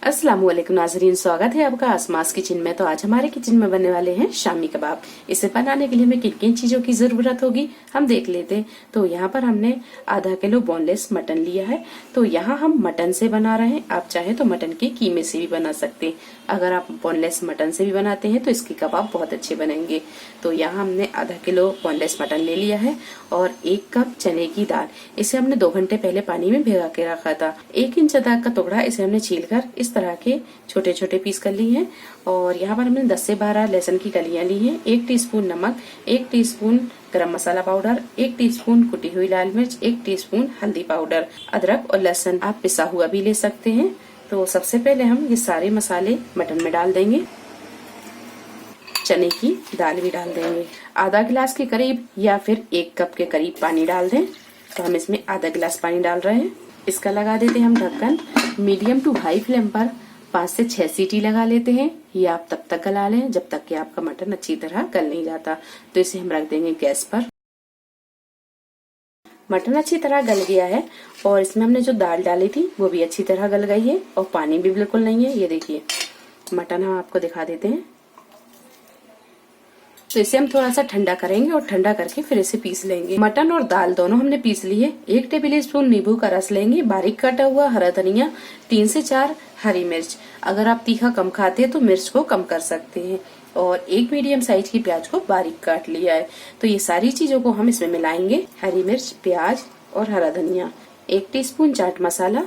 अस्सलाम वालेकुम नाजरीन, स्वागत है आपका आसमास किचन में। तो आज हमारे किचन में बनने वाले हैं शामी कबाब। इसे बनाने के लिए हमें किन किन चीजों की जरूरत होगी हम देख लेते हैं। तो यहाँ पर हमने आधा किलो बोनलेस मटन लिया है। तो यहाँ हम मटन से बना रहे हैं, आप चाहे तो मटन के कीमे से भी बना सकते हैं। अगर आप बोनलेस मटन से भी बनाते हैं तो इसके कबाब बहुत अच्छे बनेंगे। तो यहाँ हमने आधा किलो बोनलेस मटन ले लिया है और 1 कप चने की दाल। इसे हमने 2 घंटे पहले पानी में भिगा के रखा था। 1 इंच अदरक का टुकड़ा इसे हमने छीलकर इस तरह के छोटे छोटे पीस कर लिए हैं। और यहाँ पर हमने 10 से 12 लहसुन की कलियां ली हैं। 1 टीस्पून नमक, 1 टीस्पून गरम मसाला पाउडर, 1 टीस्पून कुटी हुई लाल मिर्च, 1 टीस्पून हल्दी पाउडर। अदरक और लहसुन आप पिसा हुआ भी ले सकते हैं। तो सबसे पहले हम ये सारे मसाले मटन में डाल देंगे। चने की दाल भी डाल देंगे। आधा गिलास के करीब या फिर 1 कप के करीब पानी डाल दें। तो हम इसमें आधा गिलास पानी डाल रहे हैं। इसका लगा देते हैं हम ढक्कन। मीडियम टू हाई फ्लेम पर 5 से 6 सीटी लगा लेते हैं। ये आप तब तक गला लें जब तक कि आपका मटन अच्छी तरह गल नहीं जाता। तो इसे हम रख देंगे गैस पर। मटन अच्छी तरह गल गया है और इसमें हमने जो दाल डाली थी वो भी अच्छी तरह गल गई है और पानी भी बिल्कुल नहीं है। ये देखिए मटन हम आपको दिखा देते हैं। तो इसे हम थोड़ा सा ठंडा करेंगे और ठंडा करके फिर इसे पीस लेंगे। मटन और दाल दोनों हमने पीस ली है। 1 टेबल स्पून नींबू का रस लेंगे, बारीक कटा हुआ हरा धनिया, 3 से 4 हरी मिर्च। अगर आप तीखा कम खाते हैं तो मिर्च को कम कर सकते हैं। और 1 मीडियम साइज की प्याज को बारीक काट लिया है। तो ये सारी चीजों को हम इसमें मिलाएंगे। हरी मिर्च, प्याज और हरा धनिया, 1 teaspoon chaat masala,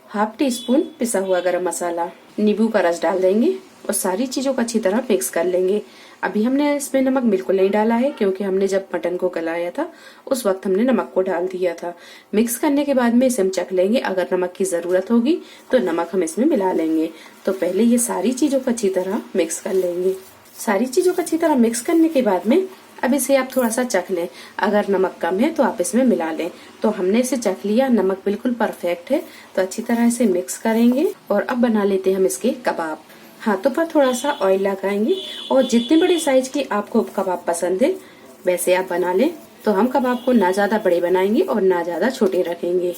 half tea spoon पिसा हुआ गरम मसाला, नींबू का रस डाल देंगे और सारी चीजों को अच्छी तरह मिक्स कर लेंगे। अभी हमने इसमें नमक बिल्कुल नहीं डाला है क्योंकि हमने जब मटन को गलाया था उस वक्त हमने नमक को डाल दिया था। मिक्स करने के बाद में इसे हम चख लेंगे। अगर नमक की जरूरत होगी तो नमक हम इसमें मिला लेंगे। तो पहले ये सारी चीजों को अच्छी तरह मिक्स कर लेंगे। सारी चीजों को अच्छी तरह मिक्स करने के बाद में अब इसे आप थोड़ा सा चख लें। अगर नमक कम है तो आप इसमें मिला लें। तो हमने इसे चख लिया, नमक बिल्कुल परफेक्ट है। तो अच्छी तरह इसे मिक्स करेंगे और अब बना लेते हैं हम इसके कबाब। हाथों पर थोड़ा सा ऑयल लगाएंगे और जितने बड़े साइज की आपको कबाब पसंद है वैसे आप बना लें। तो हम कबाब को ना ज्यादा बड़े बनाएंगे और ना ज्यादा छोटे रखेंगे।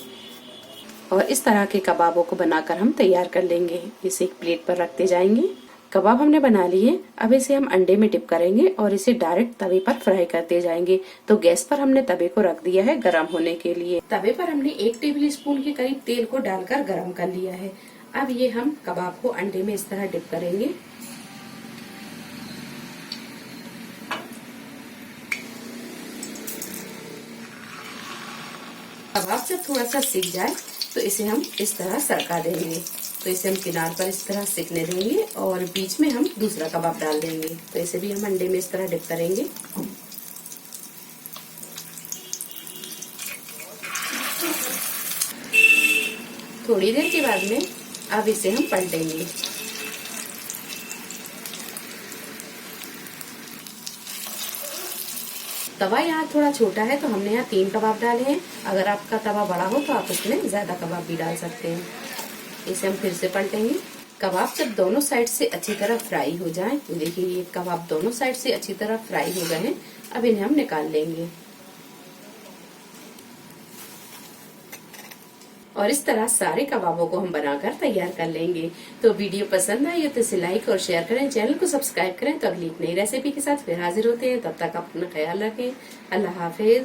और इस तरह के कबाबों को बनाकर हम तैयार कर लेंगे। इसे एक प्लेट पर रखते जाएंगे। कबाब हमने बना लिए। अब इसे हम अंडे में डिप करेंगे और इसे डायरेक्ट तवे पर फ्राई करते जाएंगे। तो गैस पर हमने तवे को रख दिया है गरम होने के लिए। तवे पर हमने 1 टेबल स्पून के करीब तेल को डालकर गरम कर लिया है। अब ये हम कबाब को अंडे में इस तरह डिप करेंगे। कबाब जब थोड़ा सा सिक जाए तो इसे हम इस तरह सरका देंगे। तो इसे हम किनार पर इस तरह सिकने देंगे और बीच में हम दूसरा कबाब डाल देंगे। तो इसे भी हम अंडे में इस तरह डिप करेंगे। थोड़ी देर के बाद में अब इसे हम पलटेंगे। तवा यहाँ थोड़ा छोटा है तो हमने यहाँ 3 कबाब डाले हैं। अगर आपका तवा बड़ा हो तो आप इसमें ज्यादा कबाब भी डाल सकते हैं। इसे हम फिर से पलटेंगे। कबाब जब दोनों साइड से अच्छी तरह फ्राई हो जाए, तो देखिए ये कबाब दोनों साइड से अच्छी तरह फ्राई हो गए हैं। अब इन्हें हम निकाल लेंगे और इस तरह सारे कबाबों को हम बनाकर तैयार कर लेंगे। तो वीडियो पसंद आई तो इसे लाइक और शेयर करें, चैनल को सब्सक्राइब करें। तो अगली नई रेसिपी के साथ फिर हाजिर होते हैं। तब तक अपना ख्याल रखें। अल्लाह हाफिज।